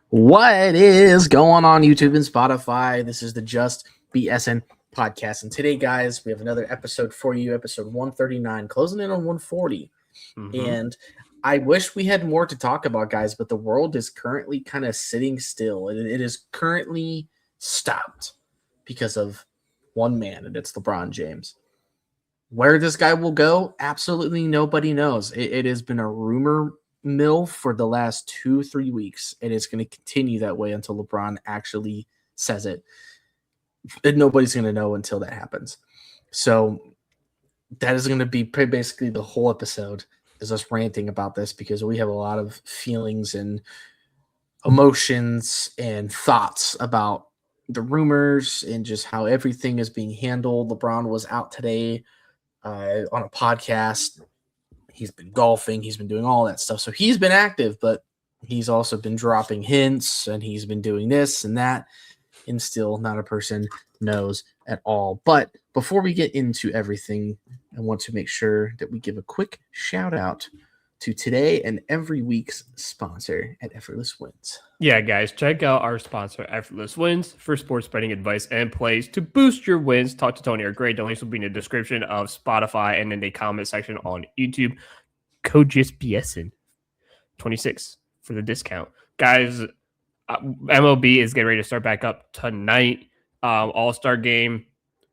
What is going on YouTube and Spotify? This is the Just BSN podcast. And today, guys, we have another episode for you, episode 139, closing in on 140. And I wish we had more to talk about, guys, but the world is currently kind of sitting still. It is currently stopped because of one man, and it's LeBron James. Where this guy will go, absolutely nobody knows. It has been a rumor mill for the last 2-3 weeks, and it's going to continue that way until LeBron actually says it. And nobody's going to know until that happens. So that is going to be basically the whole episode is us ranting about this because we have a lot of feelings and emotions and thoughts about the rumors and just how everything is being handled. LeBron was out today on a podcast. He's been golfing. He's been doing all that stuff. So he's been active, but he's also been dropping hints and he's been doing this and that. And still not a person knows at all. But before we get into everything, I want to make sure that we give a quick shout out to today and every week's sponsor at Effortless Wins. Yeah, guys, check out our sponsor, Effortless Wins, for sports betting advice and plays to boost your wins. Talk to Tony or Gray. The links will be in the description of Spotify and in the comment section on YouTube. Code JustBSN26 for the discount. Guys, MLB is getting ready to start back up tonight. All-Star game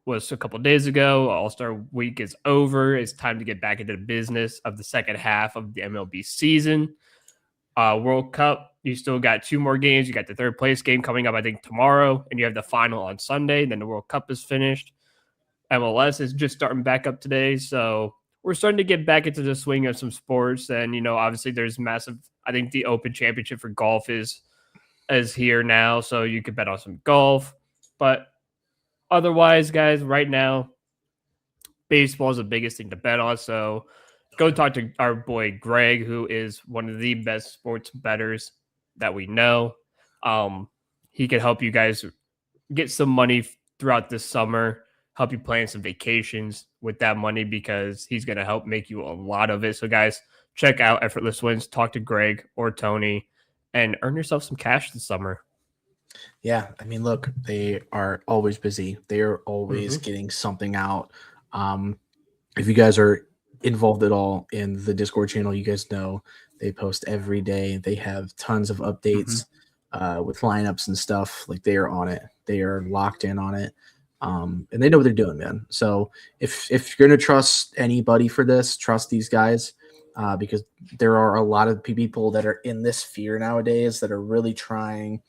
was a couple days ago. All-Star week is over. It's time to get back into the business of the second half of the MLB season. World Cup, you still got 2 more games. You got the third place game coming up, I think, tomorrow, and you have the final on Sunday. Then the World Cup is finished. MLS is just starting back up today, so we're starting to get back into the swing of some sports. And, obviously there's massive, I think the Open Championship for golf is here now, so you could bet on some golf. But otherwise, guys, right now, baseball is the biggest thing to bet on, so go talk to our boy Greg, who is one of the best sports bettors that we know. He can help you guys get some money throughout this summer, help you plan some vacations with that money because he's going to help make you a lot of it. So, guys, check out Effortless Wins, talk to Greg or Tony, and earn yourself some cash this summer. Yeah, I mean, look, they are always busy. They are always getting something out. If you guys are involved at all in the Discord channel, you guys know they post every day. They have tons of updates with lineups and stuff. Like, they are on it. They are locked in on it. And they know what they're doing, man. So if you're going to trust anybody for this, trust these guys because there are a lot of people that are in this sphere nowadays that are really trying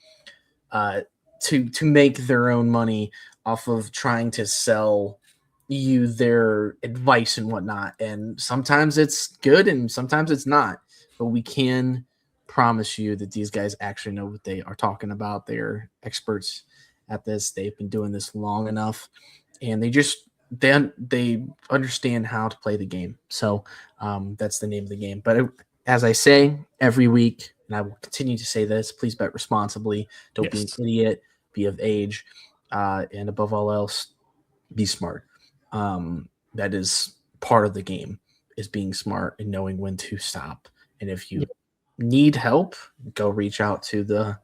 to make their own money off of trying to sell you their advice and whatnot. And sometimes it's good and sometimes it's not. But we can promise you that these guys actually know what they are talking about. They're experts at this. They've been doing this long enough, and they understand how to play the game. So that's the name of the game. But as I say every week, and I will continue to say this, please bet responsibly. Don't be an idiot. Be of age, and above all else, be smart. That is part of the game, is being smart and knowing when to stop. And if you need help, go reach out to the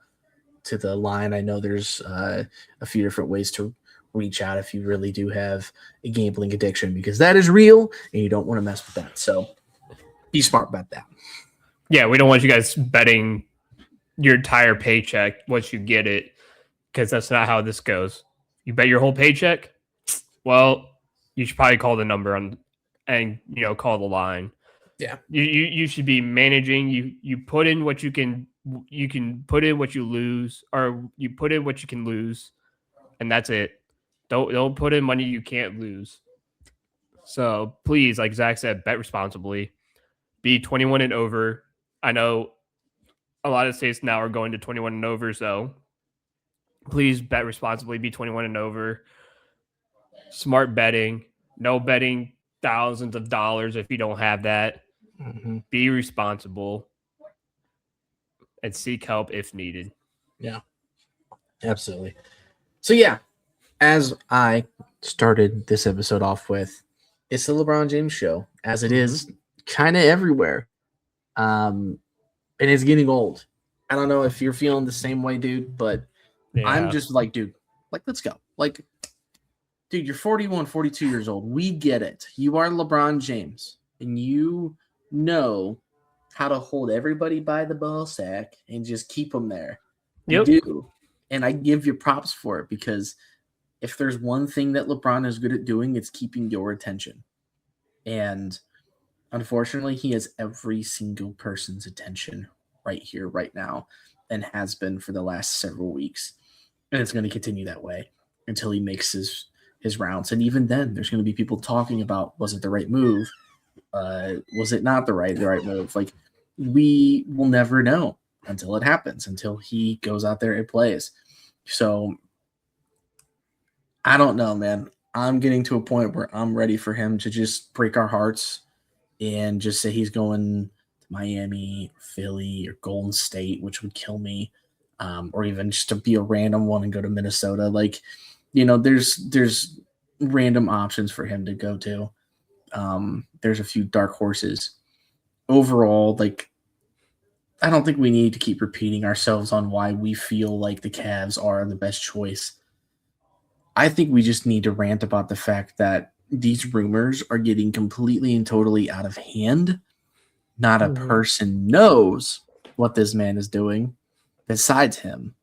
line. I know there's a few different ways to reach out if you really do have a gambling addiction, because that is real and you don't want to mess with that. So be smart about that. Yeah, we don't want you guys betting your entire paycheck once you get it, because that's not how this goes. You bet your whole paycheck, well, you should probably call the number and call the line. Yeah, you should be managing. You put in what you can put in what you lose, or you put in what you can lose, and that's it. Don't put in money you can't lose. So please, like Zach said, bet responsibly. Be 21 and over. I know a lot of states now are going to 21 and over, so please bet responsibly. Be 21 and over. Smart betting. No betting thousands of dollars if you don't have that. Be responsible and seek help if needed. Yeah, absolutely. So yeah, as I started this episode off with, it's the LeBron James show, as it is kind of everywhere. And it's getting old. I don't know if you're feeling the same way, dude, but I'm Yeah. just like, dude, like, let's go. Like, dude, you're 41, 42 years old. We get it. You are LeBron James, and you know how to hold everybody by the ball sack and just keep them there. You Yep. do. And I give you props for it because if there's one thing that LeBron is good at doing, it's keeping your attention. And unfortunately, he has every single person's attention right here, right now, and has been for the last several weeks. And it's going to continue that way until he makes his rounds. And even then, there's going to be people talking about, was it the right move? Was it not the right move? Like, we will never know until it happens, until he goes out there and plays. So I don't know, man. I'm getting to a point where I'm ready for him to just break our hearts and just say he's going to Miami, Philly, or Golden State, which would kill me, or even just to be a random one and go to Minnesota. Like, there's random options for him to go to. There's a few dark horses. Overall, like, I don't think we need to keep repeating ourselves on why we feel like the Cavs are the best choice. I think we just need to rant about the fact that these rumors are getting completely and totally out of hand. Not a Mhm. person knows what this man is doing besides him.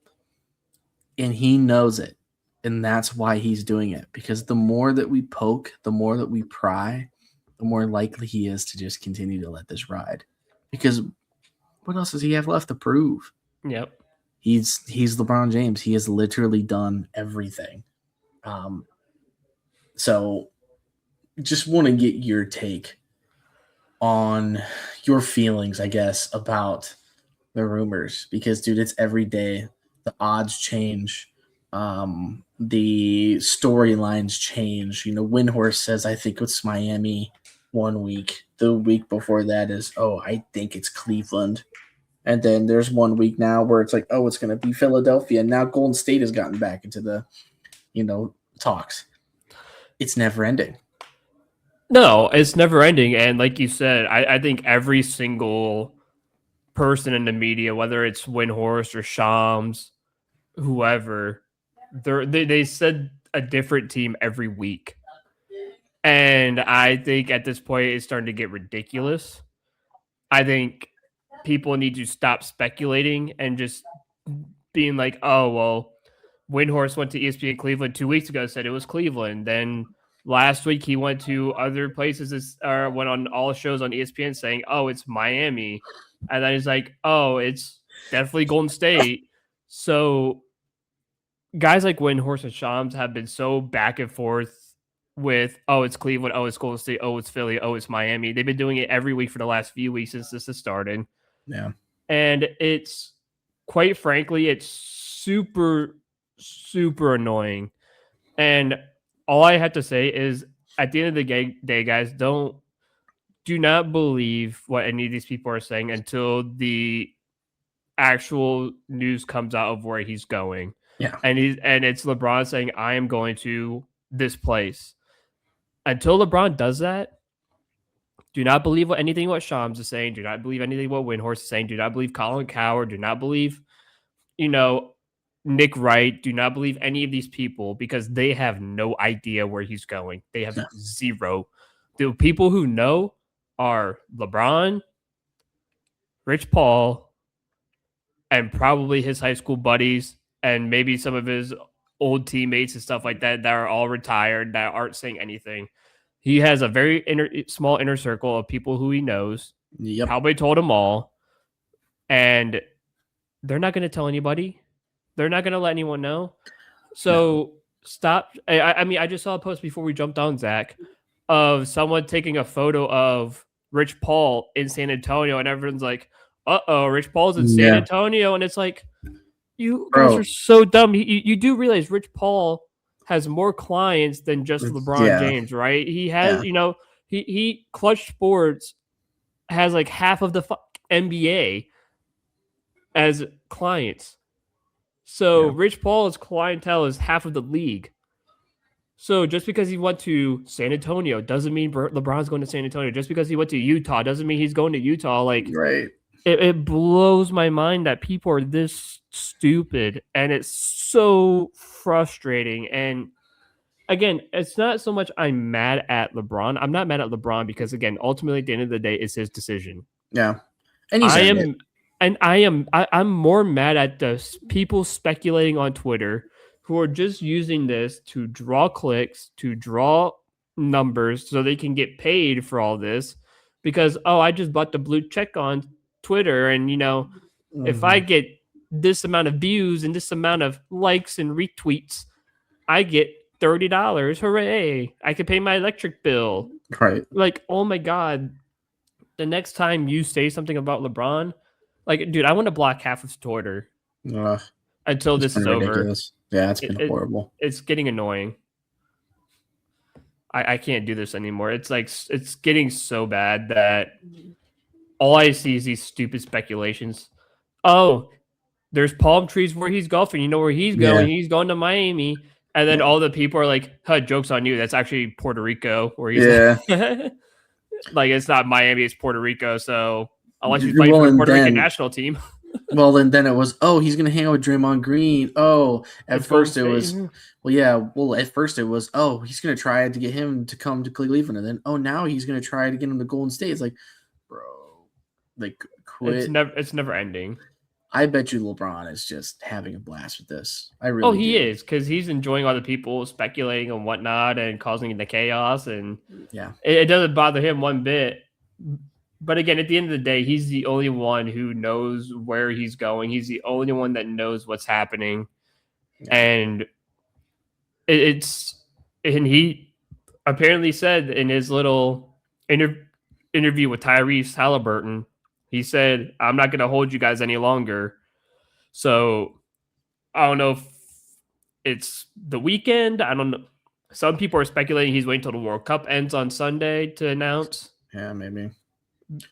And he knows it. And that's why he's doing it. Because the more that we poke, the more that we pry, the more likely he is to just continue to let this ride. Because what else does he have left to prove? Yep. He's LeBron James. He has literally done everything. Um, so just want to get your take on your feelings, I guess, about the rumors because, dude, it's every day. The odds change. The storylines change. Windhorse says, I think it's Miami one week. The week before that is, oh, I think it's Cleveland. And then there's 1 week now where it's like, oh, it's going to be Philadelphia. And now Golden State has gotten back into the, talks. It's never ending. No, it's never ending. And like you said, I think every single person in the media, whether it's Windhorst or Shams, whoever, they said a different team every week. And I think at this point it's starting to get ridiculous. I think people need to stop speculating and just being like, oh, well, Windhorst went to ESPN Cleveland 2 weeks ago, said it was Cleveland. Then last week he went to other places or went on all shows on ESPN saying, oh, it's Miami. And then he's like, oh, it's definitely Golden State. So guys like Windhorst and Shams have been so back and forth with, oh, it's Cleveland, oh, it's Golden State, oh, it's Philly, oh, it's Miami. They've been doing it every week for the last few weeks since this has started. Yeah. And it's quite frankly, it's super, super annoying. And all I have to say is at the end of the day, guys, do not believe what any of these people are saying until the actual news comes out of where he's going. Yeah. And it's LeBron saying, I am going to this place. Until LeBron does that, do not believe what Shams is saying. Do not believe anything what Windhorst is saying. Do not believe Colin Coward. Do not believe, Nick Wright. Do not believe any of these people because they have no idea where he's going. They have zero. The people who know are LeBron, Rich Paul, and probably his high school buddies, and maybe some of his old teammates and stuff like that are all retired that aren't saying anything. He has a very small inner circle of people who he knows. Yep. Probably told them all, and they're not going to tell anybody. They're not going to let anyone know. So stop. I mean, I just saw a post before we jumped on, Zach, of someone taking a photo of Rich Paul in San Antonio, and everyone's like, "Uh-oh, Rich Paul's in San Antonio," and it's like, you guys are so dumb. You do realize Rich Paul has more clients than just LeBron James, right? He has, he Clutch Sports has like half of the NBA as clients. So Rich Paul's clientele is half of the league. So just because he went to San Antonio doesn't mean LeBron's going to San Antonio. Just because he went to Utah doesn't mean he's going to Utah. Like, right. it blows my mind that people are this stupid, and it's so frustrating. And again, it's not so much I'm mad at LeBron. I'm not mad at LeBron because again, ultimately at the end of the day, it's his decision. Yeah. And he's I earned it. am, and I'm more mad at the people speculating on Twitter who are just using this to draw clicks, to draw numbers, so they can get paid for all this. Because I just bought the blue check on Twitter, and if I get this amount of views and this amount of likes and retweets, I get $30. Hooray! I can pay my electric bill. Right. Like, oh my god! The next time you say something about LeBron, like, dude, I want to block half of Twitter until this is over. Ridiculous. Yeah, it's been horrible. It's getting annoying. I can't do this anymore. It's like it's getting so bad that all I see is these stupid speculations. Oh, there's palm trees where he's golfing. You know where he's going? Yeah. He's going to Miami. And then all the people are like, joke's on you. That's actually Puerto Rico where he's like, it's not Miami, it's Puerto Rico. So unless he's playing for the Puerto Rican national team. Well, and then it was, he's going to hang out with Draymond Green. At first it was, he's going to try to get him to come to Cleveland. And then, now he's going to try to get him to Golden State. It's like, bro, like, quit. It's never ending. I bet you LeBron is just having a blast with this. I really he is, because he's enjoying all the people speculating and whatnot and causing the chaos. And it doesn't bother him one bit. But again, at the end of the day, he's the only one who knows where he's going. He's the only one that knows what's happening. And he apparently said in his little interview with Tyrese Halliburton, he said, I'm not going to hold you guys any longer. So I don't know if it's the weekend. I don't know. Some people are speculating he's waiting until the World Cup ends on Sunday to announce. Yeah, maybe.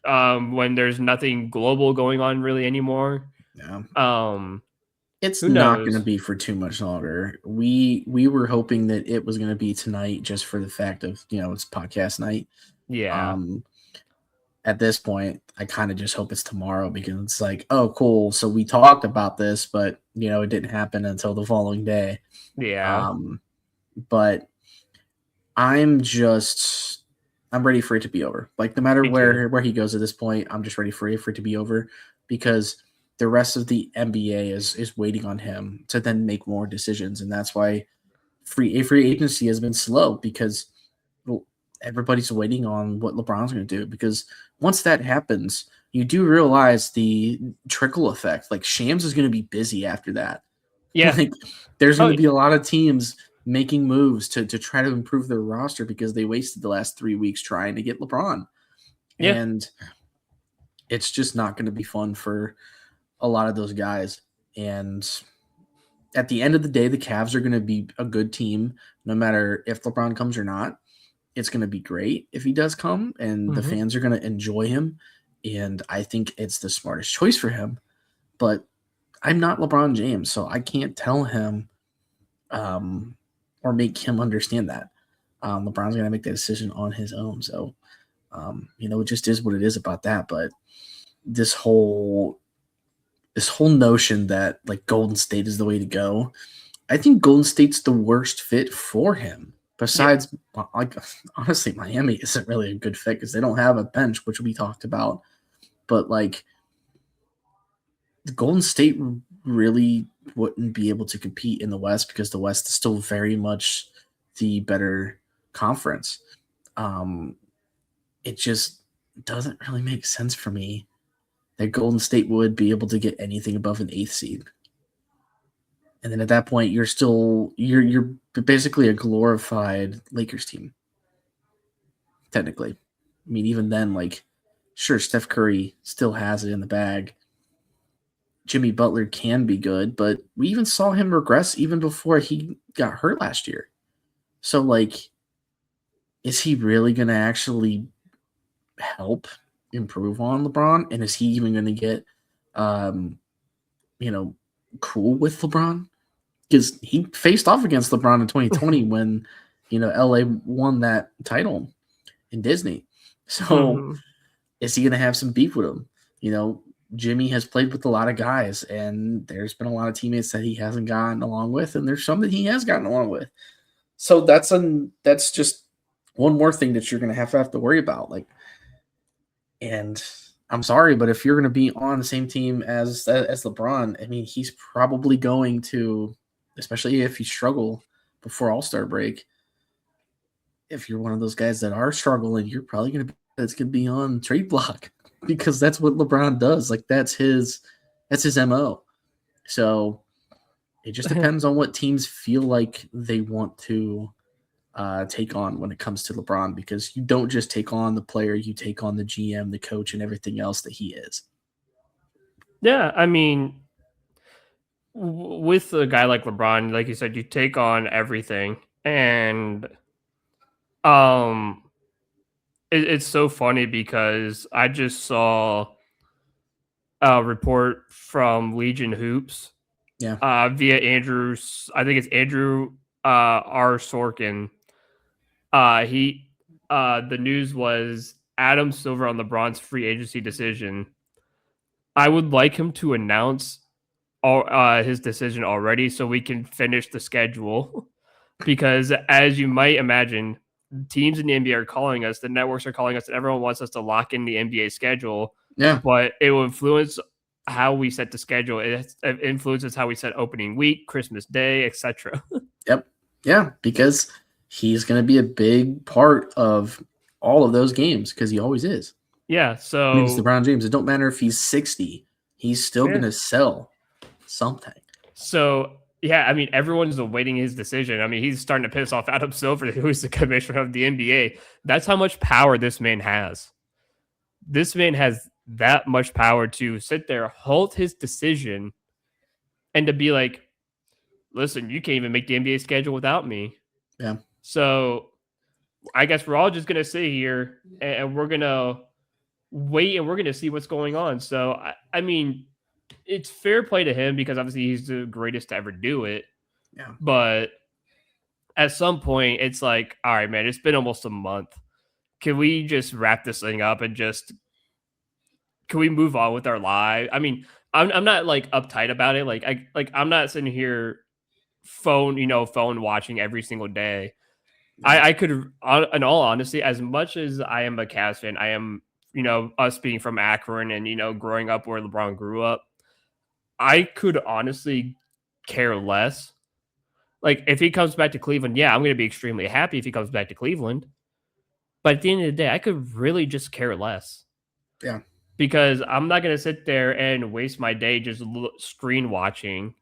When there's nothing global going on really anymore. Yeah. It's not going to be for too much longer. We were hoping that it was going to be tonight just for the fact of, it's podcast night. Yeah. At this point, I kind of just hope it's tomorrow because it's like, oh, cool. So we talked about this, but, it didn't happen until the following day. Yeah. But I'm ready for it to be over. Like, no matter where he goes at this point, I'm just ready for it to be over because the rest of the NBA is waiting on him to then make more decisions. And that's why free agency has been slow because everybody's waiting on what LeBron's going to do. Because once that happens, you do realize the trickle effect. Like, Shams is going to be busy after that. Yeah. Like, there's going to be a lot of teams making moves to try to improve their roster because they wasted the last 3 weeks trying to get LeBron. Yeah. And it's just not going to be fun for a lot of those guys. And at the end of the day, the Cavs are going to be a good team no matter if LeBron comes or not. It's going to be great if he does come, and the fans are going to enjoy him. And I think it's the smartest choice for him. But I'm not LeBron James, so I can't tell him or make him understand that. LeBron's going to make that decision on his own. So, it just is what it is about that. But this whole notion that like Golden State is the way to go, I think Golden State's the worst fit for him. Besides, like, honestly, Miami isn't really a good fit because they don't have a bench, which we talked about. But like, the Golden State really wouldn't be able to compete in the West because the West is still very much the better conference. It just doesn't really make sense for me that Golden State would be able to get anything above an 8th seed. And then at that point, you're basically a glorified Lakers team. Technically. I mean, even then, like, sure, Steph Curry still has it in the bag. Jimmy Butler can be good, but we even saw him regress even before he got hurt last year. So, like, is he really going to actually help improve on LeBron? And is he even going to get, cool with LeBron? Because he faced off against LeBron in 2020 when, LA won that title in Disney. So is he going to have some beef with him? Jimmy has played with a lot of guys, and there's been a lot of teammates that he hasn't gotten along with, and there's some that he has gotten along with. So that's just one more thing that you're gonna have to worry about. Like, and I'm sorry, but if you're gonna be on the same team as LeBron, I mean, he's probably going to, especially if you struggle before All-Star break. If you're one of those guys that are struggling, you're probably gonna be on trade block because that's what LeBron does. Like that's his MO. So it just depends on what teams feel like they want to take on when it comes to LeBron, because you don't just take on the player, you take on the GM, the coach, and everything else that he is. Yeah, I mean, with a guy like LeBron, like you said, you take on everything, and um, it's so funny because I just saw a report from Legion Hoops, Yeah. via Andrews. I think it's Andrew R. Sorkin. He The news was Adam Silver on LeBron's free agency decision. I would like him to announce his decision already so we can finish the schedule. Because as you might imagine, teams in the NBA are calling us, the networks are calling us, and everyone wants us to lock in the NBA schedule. Yeah. But it will influence how we set the schedule. It influences how we set opening week, Christmas Day, etc. Yep. Yeah, because he's going to be a big part of all of those games because he always is. Yeah, I mean, it's so LeBron James. It don't matter if he's 60, he's still going to sell something. So yeah, I mean, everyone's awaiting his decision. I mean, he's starting to piss off Adam Silver, who's the commissioner of the NBA. That's how much power this man has. This man has that much power to sit there, halt his decision, and to be like, listen, you can't even make the NBA schedule without me. Yeah. So I guess we're all just gonna sit here and we're gonna wait and we're gonna see what's going on. So I mean, it's fair play to him because obviously he's the greatest to ever do it. Yeah. But at some point, it's like, all right, man, it's been almost a month. Can we just wrap this thing up and just can we move on with our life? I mean, I'm not like uptight about it. I'm not sitting here phone watching every single day. I could, in all honesty, as much as I am a Cavs fan, I am, us being from Akron and, growing up where LeBron grew up, I could honestly care less. Like, if he comes back to Cleveland, yeah, I'm going to be extremely happy if he comes back to Cleveland. But at the end of the day, I could really just care less. Yeah. Because I'm not going to sit there and waste my day just screen watching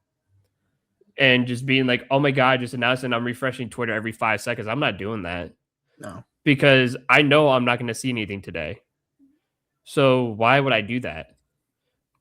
and just being like, oh my God, just announcing I'm refreshing Twitter every 5 seconds. I'm not doing that. No. Because I know I'm not going to see anything today. So why would I do that?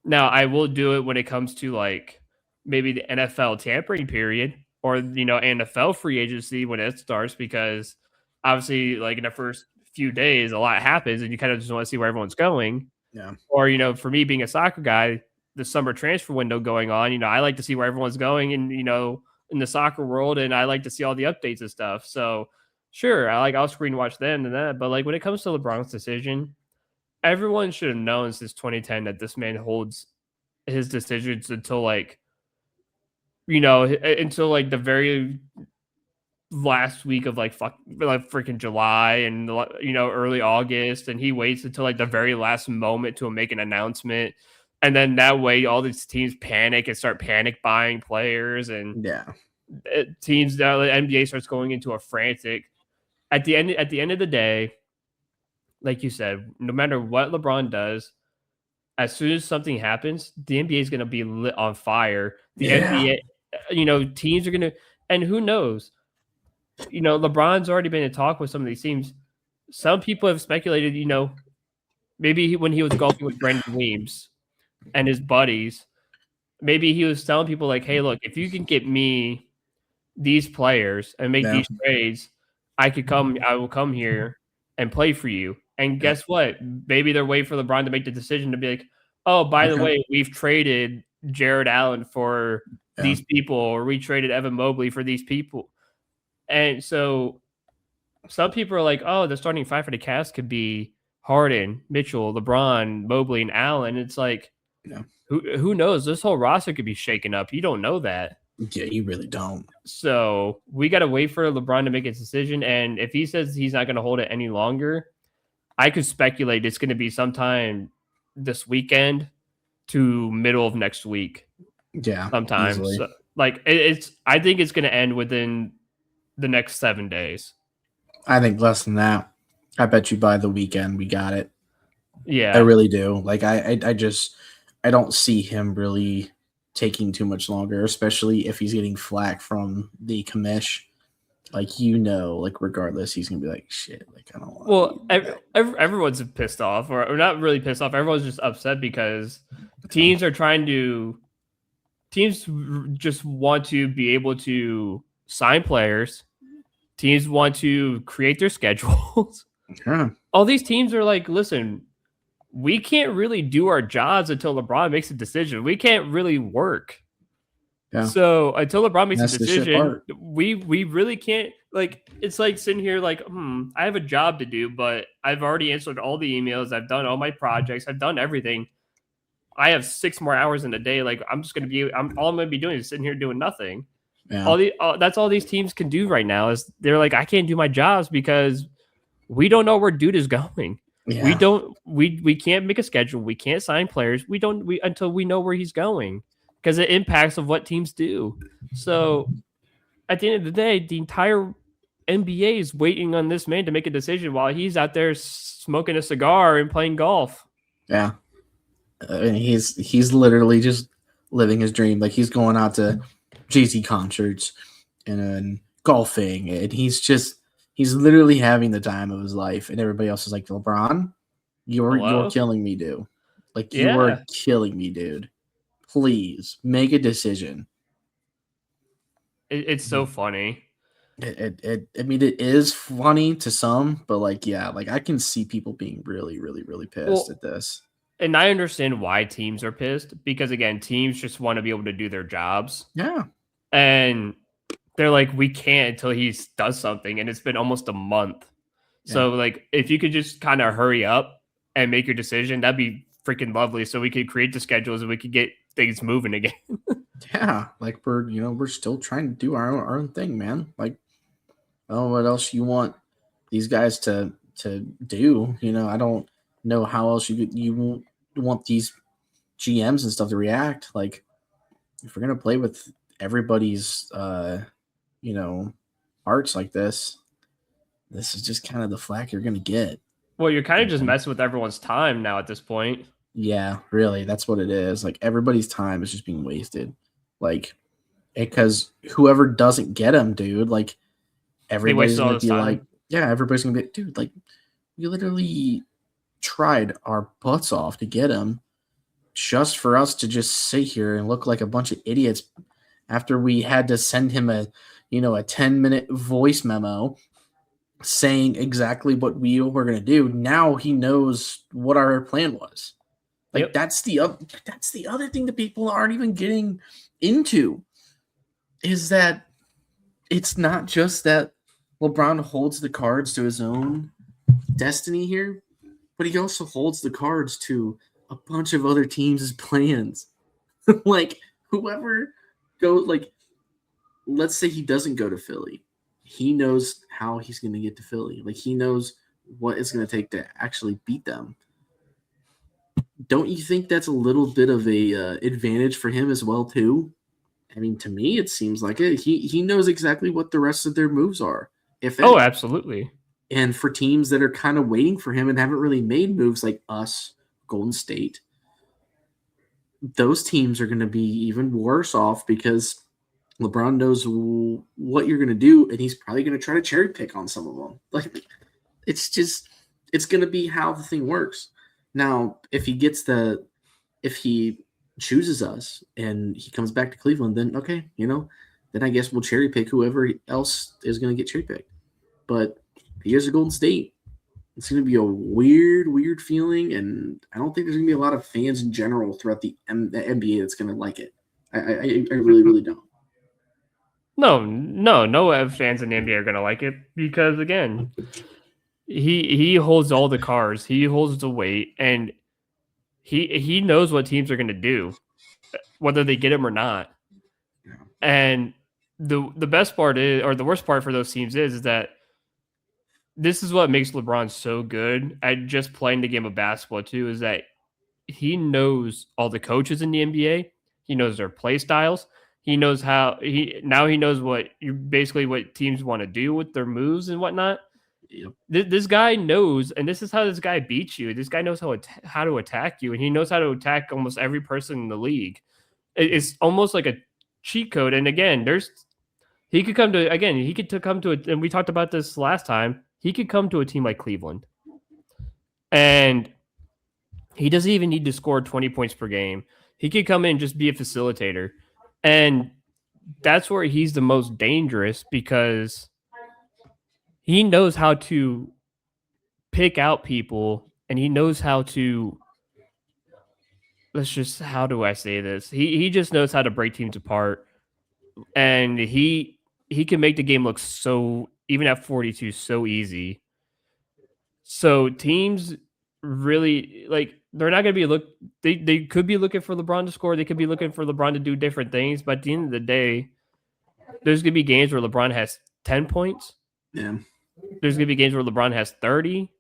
Now, I will do it when it comes to like maybe the NFL tampering period or, NFL free agency when it starts, because obviously, like in the first few days, a lot happens and you kind of just want to see where everyone's going. Yeah. Or, for me being a soccer guy, the summer transfer window going on, I like to see where everyone's going and, in the soccer world, and I like to see all the updates and stuff. So, sure, I'll screen watch them and that. But like when it comes to LeBron's decision, everyone should have known since 2010 that this man holds his decisions until until like the very last week of like freaking July and early August, and he waits until like the very last moment to make an announcement, and then that way all these teams panic and start panic buying players, and Yeah. teams the NBA starts going into a frantic. At the end of the day, like you said, no matter what LeBron does, as soon as something happens, the NBA is going to be lit on fire. The Yeah. NBA, teams are going to, and who knows, LeBron's already been in talk with some of these teams. Some people have speculated, maybe when he was golfing with Brandon Weems and his buddies, maybe he was telling people like, hey, look, if you can get me these players and make these trades, I will come here and play for you. And guess what? Maybe they're waiting for LeBron to make the decision to be like, oh, by the way, we've traded Jared Allen for these people, or we traded Evan Mobley for these people. And so some people are like, oh, the starting five for the Cavs could be Harden, Mitchell, LeBron, Mobley, and Allen. It's like, Yeah. Who knows? This whole roster could be shaken up. You don't know that. Yeah, you really don't. So we got to wait for LeBron to make his decision. And if he says he's not going to hold it any longer, I could speculate it's going to be sometime this weekend to middle of next week. Yeah, Sometime. easily. So, like I think it's going to end within the next 7 days. I think less than that. I bet you by the weekend we got it. Yeah, I really do. Like I don't see him really taking too much longer, especially if he's getting flack from the commish. Like like regardless, he's gonna be like, shit. Like I don't want. Well, everyone's pissed off, or not really pissed off. Everyone's just upset because teams are trying to. Teams just want to be able to sign players. Teams want to create their schedules. Yeah. All these teams are like, listen, we can't really do our jobs until LeBron makes a decision. We can't really work. Yeah. So until LeBron makes That's a the shit decision, part. we really can't. Like, it's like sitting here like, I have a job to do, but I've already answered all the emails. I've done all my projects. I've done everything. I have 6 more hours in a day. Like, all I'm going to be doing is sitting here doing nothing. Yeah. That's all these teams can do right now is they're like, I can't do my jobs because we don't know where dude is going. Yeah. We can't make a schedule. We can't sign players. Until we know where he's going because it impacts of what teams do. So at the end of the day, the entire NBA is waiting on this man to make a decision while he's out there smoking a cigar and playing golf. Yeah. And he's literally just living his dream. Like he's going out to Jay-Z concerts and golfing, and he's literally having the time of his life. And everybody else is like, LeBron, you're killing me, dude. Like you are killing me, dude. Please make a decision. It's so funny. I mean, it is funny to some, but like, yeah, like I can see people being really, really, really pissed at this. And I understand why teams are pissed because, again, teams just want to be able to do their jobs. Yeah. And they're like, we can't until he does something. And it's been almost a month. Yeah. So, like, if you could just kind of hurry up and make your decision, that'd be freaking lovely. So we could create the schedules and we could get things moving again. Yeah. Like, we're still trying to do our own thing, man. Like, oh, what else you want these guys to do? I don't know how else you want these GMs and stuff to react. Like if we're gonna play with everybody's arts like this is just kind of the flack you're gonna get. Well, you're kind of just messing with everyone's time now at this point. Yeah, really, that's what it is. Like everybody's time is just being wasted. Like because whoever doesn't get them, dude, like everybody's gonna be like, yeah, everybody's gonna be, dude, like we literally tried our butts off to get him just for us to just sit here and look like a bunch of idiots after we had to send him a 10-minute voice memo saying exactly what we were going to do. Now he knows what our plan was. Like yep. That's the other thing that people aren't even getting into is that it's not just that LeBron holds the cards to his own destiny here, but he also holds the cards to a bunch of other teams' plans. Like whoever goes, like let's say he doesn't go to Philly, he knows how he's going to get to Philly. Like he knows what it's going to take to actually beat them. Don't you think that's a little bit of a advantage for him as well too? I mean, to me, it seems like it. He knows exactly what the rest of their moves are. Absolutely. And for teams that are kind of waiting for him and haven't really made moves like us, Golden State, those teams are going to be even worse off because LeBron knows what you're going to do, and he's probably going to try to cherry pick on some of them. Like, it's going to be how the thing works. Now, if he chooses us and he comes back to Cleveland, then okay, then I guess we'll cherry pick whoever else is going to get cherry picked. But here's a Golden State. It's going to be a weird feeling, and I don't think there's going to be a lot of fans in general throughout the NBA that's going to like it. I really, really don't. No fans in the NBA are going to like it because, again, he holds all the cards. He holds the weight, and He knows what teams are going to do, whether they get him or not. Yeah. And the best part is, or the worst part for those teams is that this is what makes LeBron so good at just playing the game of basketball too, is that he knows all the coaches in the NBA. He knows their play styles. He knows he knows what you basically what teams want to do with their moves and whatnot. Yep. This guy knows, and this is how this guy beats you. This guy knows how to attack you, and he knows how to attack almost every person in the league. It's almost like a cheat code. And again, he could come to and we talked about this last time. He could come to a team like Cleveland, and he doesn't even need to score 20 points per game. He could come in and just be a facilitator, and that's where he's the most dangerous because he knows how to pick out people, and he knows how to how do I say this? He just knows how to break teams apart, and he can make the game look so, even at 42, so easy. So teams really they're not going to be they could be looking for LeBron to score. They could be looking for LeBron to do different things, but at the end of the day, there's going to be games where LeBron has 10 points. Yeah. There's going to be games where LeBron has 30.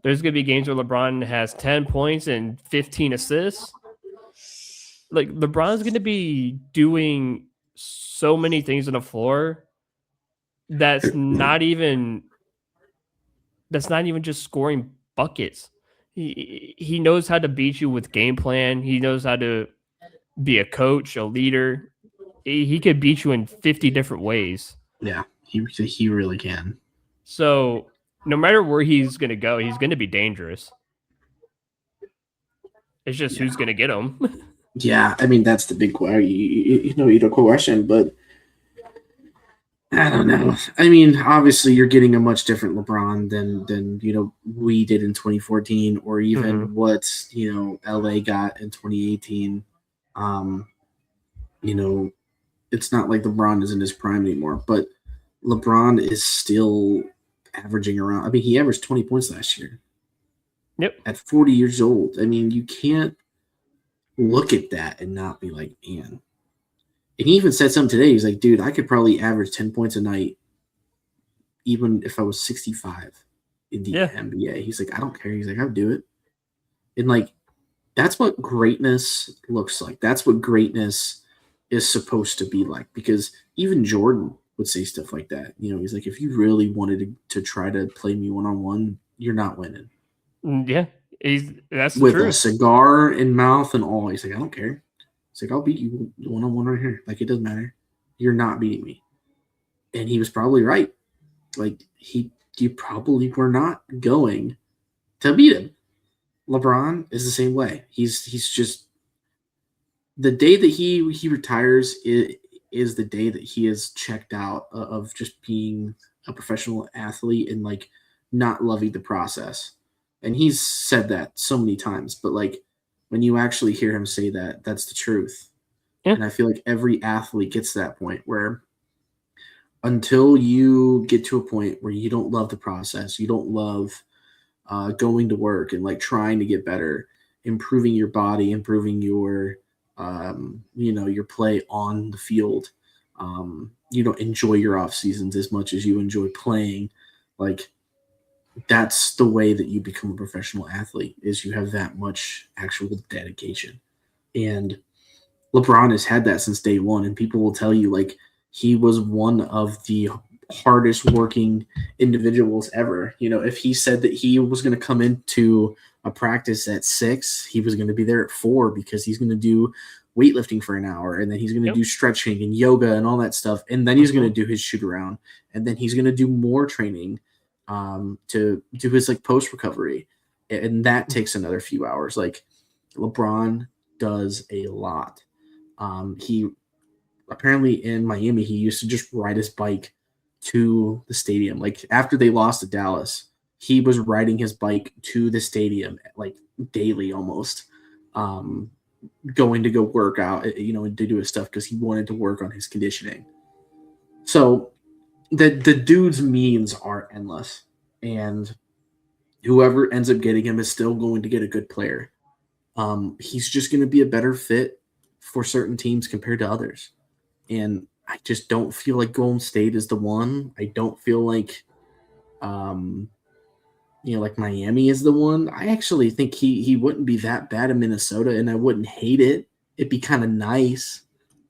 There's going to be games where LeBron has 10 points and 15 assists. Like, LeBron's going to be doing so many things on the floor that's not even just scoring buckets. He knows how to beat you with game plan. He knows how to be a coach, a leader. He could beat you in 50 different ways. Yeah, he really can. So no matter where he's going to go, he's going to be dangerous. It's just who's going to get him. Yeah, I mean, that's the big question, but I don't know. I mean, obviously, you're getting a much different LeBron than we did in 2014, or even what LA got in 2018. It's not like LeBron is in his prime anymore, but LeBron is still averaging around. I mean, he averaged 20 points last year. Yep. At 40 years old. I mean, you can't look at that and not be like, man. And he even said something today. He's like, dude, I could probably average 10 points a night even if I was 65 in the NBA. He's like, I don't care. He's like, I'll do it. And that's what greatness looks like. That's what greatness is supposed to be like. Because even Jordan would say stuff like that. He's like, if you really wanted to try to play me one-on-one, you're not winning. Yeah, that's with true. A cigar in mouth and all. He's like, I don't care. It's like, I'll beat you one-on-one right here. Like, it doesn't matter. You're not beating me. And he was probably right. Like, you probably were not going to beat him. LeBron is the same way. He's just the day that he retires is the day that he is checked out of just being a professional athlete and not loving the process. And he's said that so many times, but when you actually hear him say that, that's the truth. Yeah. And I feel like every athlete gets to that point where until you get to a point where you don't love the process, you don't love going to work and trying to get better, improving your body, improving your, your play on the field. You don't enjoy your off seasons as much as you enjoy playing. That's the way that you become a professional athlete, is you have that much actual dedication. And LeBron has had that since day one. And people will tell you he was one of the hardest working individuals ever. If he said that he was going to come into a practice at 6, he was going to be there at 4 because he's going to do weightlifting for an hour, and then he's going to do stretching and yoga and all that stuff. And then he's going to do his shoot around, and then he's going to do more training to do his post recovery, and that takes another few hours. LeBron does a lot. He apparently in Miami, he used to just ride his bike to the stadium. After they lost to Dallas, he was riding his bike to the stadium daily almost, going to go work out, and to do his stuff because he wanted to work on his conditioning. So the dude's means are endless, and whoever ends up getting him is still going to get a good player. He's just going to be a better fit for certain teams compared to others. And I just don't feel like Golden State is the one. I don't feel like, like Miami is the one. I actually think he wouldn't be that bad in Minnesota, and I wouldn't hate it. It'd be kind of nice,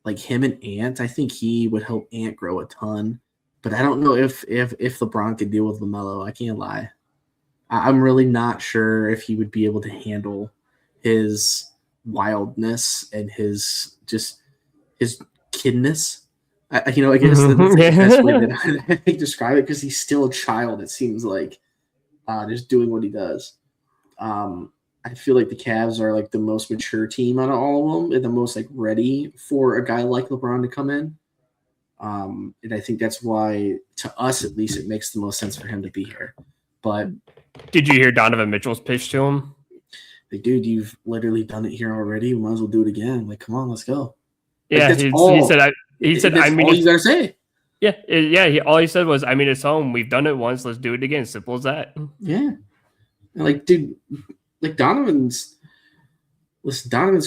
like him and Ant. I think he would help Ant grow a ton. But I don't know if LeBron could deal with LaMelo. I can't lie. I'm really not sure if he would be able to handle his wildness and his kidness. I guess that's the best way that I describe it, because he's still a child. It seems like just doing what he does. I feel like the Cavs are like the most mature team out of all of them, and the most like ready for a guy like LeBron to come in. And I think that's why, to us at least, it makes the most sense for him to be here. But did you hear Donovan Mitchell's pitch to him? Like, dude, you've literally done it here already. We might as well do it again. Like, come on, let's go. Yeah, like, he said. I mean, all you gotta say. Yeah, all he said was, "I mean, it's home. We've done it once. Let's do it again." Simple as that. Yeah, and like, dude, like Donovan's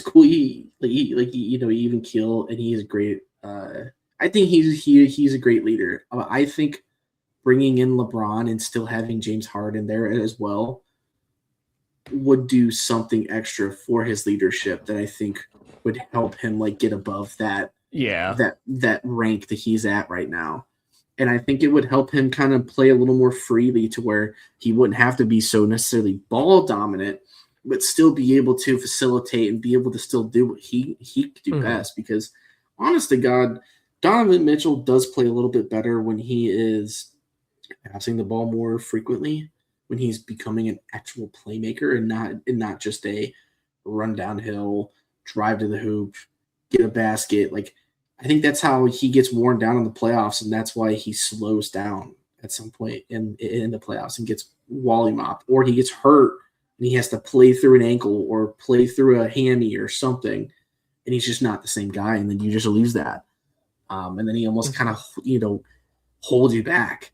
cool. He even keel, and he is great. I think he's a great leader. I think bringing in LeBron and still having James Harden there as well would do something extra for his leadership that I think would help him like get above that rank that he's at right now. And I think it would help him kind of play a little more freely, to where he wouldn't have to be so necessarily ball dominant, but still be able to facilitate and be able to still do what he could do best. Because honest to God, Donovan Mitchell does play a little bit better when he is passing the ball more frequently, when he's becoming an actual playmaker and not just a run downhill, drive to the hoop, get a basket. Like, I think that's how he gets worn down in the playoffs, and that's why he slows down at some point in the playoffs and gets wally mopped, or he gets hurt and he has to play through an ankle or play through a hammy or something, and he's just not the same guy, and then you just lose that. And then he almost kind of, holds you back.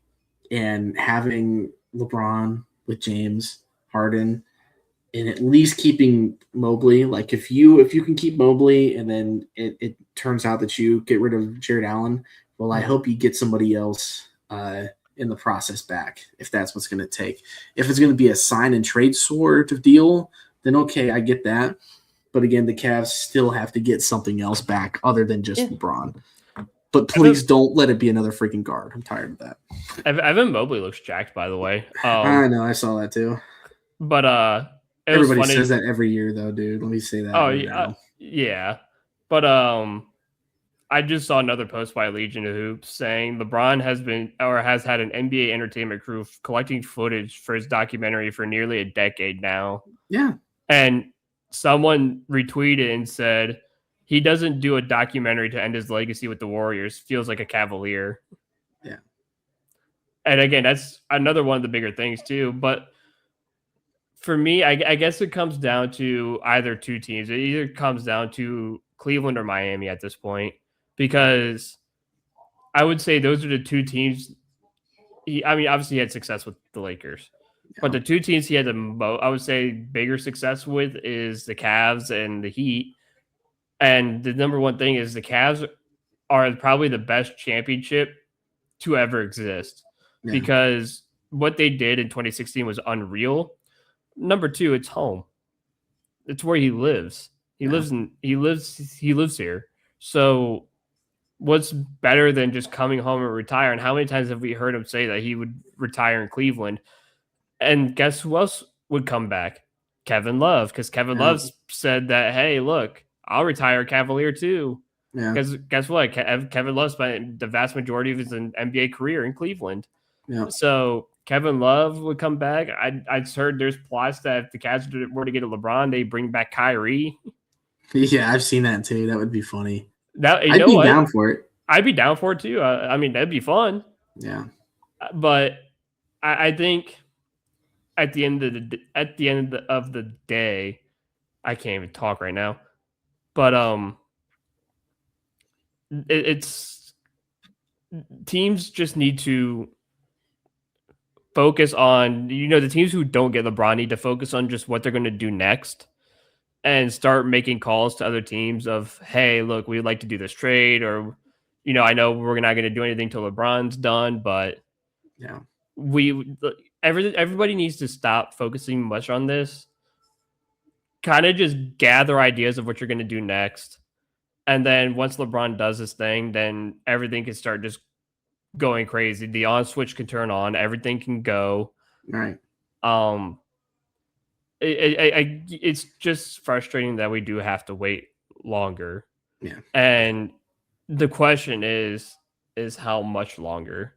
And having LeBron with James Harden, and at least keeping Mobley, like if you can keep Mobley, and then it turns out that you get rid of Jared Allen, well, I hope you get somebody else in the process back, if that's what's going to take. If it's going to be a sign and trade sort of deal, then okay, I get that. But again, the Cavs still have to get something else back other than just LeBron. But please don't let it be another freaking guard. I'm tired of that. Evan Mobley looks jacked, by the way. I know, I saw that too. But everybody says that every year, though, dude. Let me say that. Oh, yeah. But I just saw another post by Legion of Hoops saying LeBron has had an NBA entertainment crew collecting footage for his documentary for nearly a decade now. Yeah. And someone retweeted and said, he doesn't do a documentary to end his legacy with the Warriors. Feels like a Cavalier. Yeah. And again, that's another one of the bigger things too. But for me, I guess it comes down to either two teams. It either comes down to Cleveland or Miami at this point, because I would say those are the two teams. Obviously he had success with the Lakers, but the two teams he had I would say bigger success with is the Cavs and the Heat. And the number one thing is the Cavs are probably the best championship to ever exist, because what they did in 2016 was unreal. Number two, it's home. It's where he lives. He lives here. So what's better than just coming home and retire? And how many times have we heard him say that he would retire in Cleveland? And guess who else would come back? Kevin Love, because Kevin Love said that, hey, look, I'll retire Cavalier too. Because guess what? Kevin Love spent the vast majority of his NBA career in Cleveland. Yeah. So Kevin Love would come back. I'd heard there's plots that if the Cavs were to get a LeBron, they bring back Kyrie. Yeah, I've seen that too. That would be funny. I'd be down for it. I'd be down for it too. That'd be fun. Yeah. But I think at the end of the day, I can't even talk right now. But it's teams just need to focus on, the teams who don't get LeBron need to focus on just what they're going to do next. and start making calls to other teams of, hey, look, we'd like to do this trade, or, I know we're not going to do anything till LeBron's done, but Yeah. Everybody needs to stop focusing much on this. Kind of just gather ideas of what you're going to do next. And then once LeBron does this thing, then everything can start just going crazy. The on switch can turn on, everything can go. Right. It's just frustrating that we do have to wait longer. Yeah. And the question is how much longer?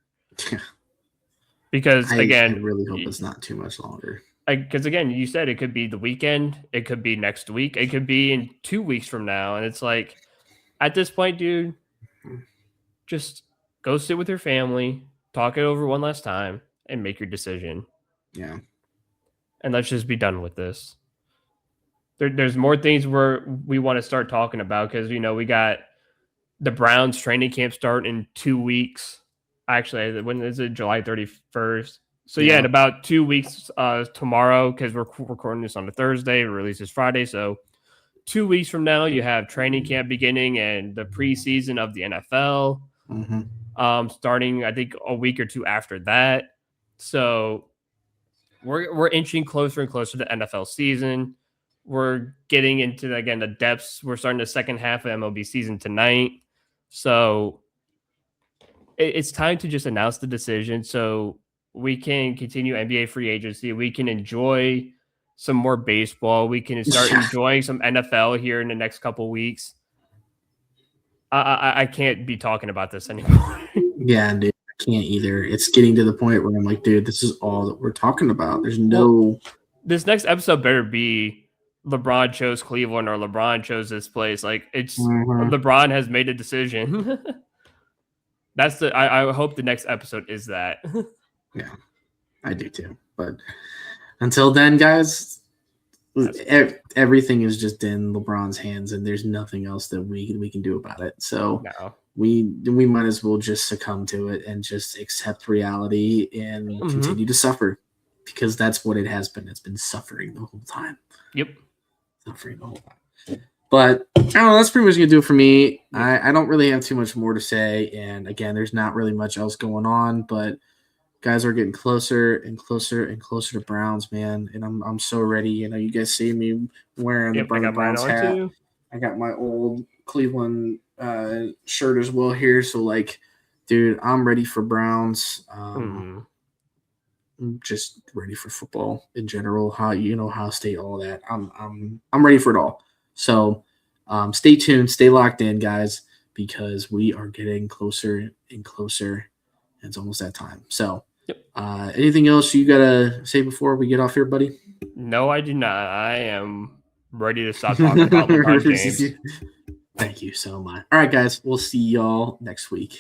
Because again, I really hope it's not too much longer. Because again, you said it could be the weekend, it could be next week, it could be in 2 weeks from now, and it's like, at this point, dude, just go sit with your family, talk it over one last time, and make your decision. Yeah. And let's just be done with this. There's more things we want to start talking about because we got the Browns training camp start in 2 weeks. Actually, when is it? July 31st. So yeah, in about 2 weeks tomorrow, because we're recording this on a Thursday, release is Friday. So 2 weeks from now, you have training camp beginning and the preseason of the NFL starting, I think, a week or two after that. So we're inching closer and closer to NFL season. We're getting into, again, the depths. We're starting the second half of MLB season tonight. So it's time to just announce the decision so we can continue NBA free agency. We can enjoy some more baseball. We can start enjoying some NFL here in the next couple weeks. I can't be talking about this anymore. Yeah, dude, I can't either. It's getting to the point where I'm like, dude, this is all that we're talking about. There's no. This next episode better be LeBron chose Cleveland or LeBron chose this place. Like, it's LeBron has made a decision. That's I hope the next episode is that. Yeah, I do too. But until then, guys, everything is just in LeBron's hands, and there's nothing else that we can do about it. So we might as well just succumb to it and just accept reality and continue to suffer, because that's what it has been. It's been suffering the whole time. Yep, suffering the whole time. But I don't know, that's pretty much gonna do it for me. I don't really have too much more to say, and again, there's not really much else going on, but guys are getting closer and closer and closer to Browns, man. And I'm so ready. You guys see me wearing the Browns hat. Too. I got my old Cleveland shirt as well here. So, like, dude, I'm ready for Browns. I'm just ready for football in general. Ohio State, all that. I'm ready for it all. So, stay tuned, stay locked in, guys, because we are getting closer and closer. And it's almost that time. So. Anything else you gotta say before we get off here, buddy? No, I do not. I am ready to stop talking about LeBron James. Thank you so much. All right, guys. We'll see y'all next week.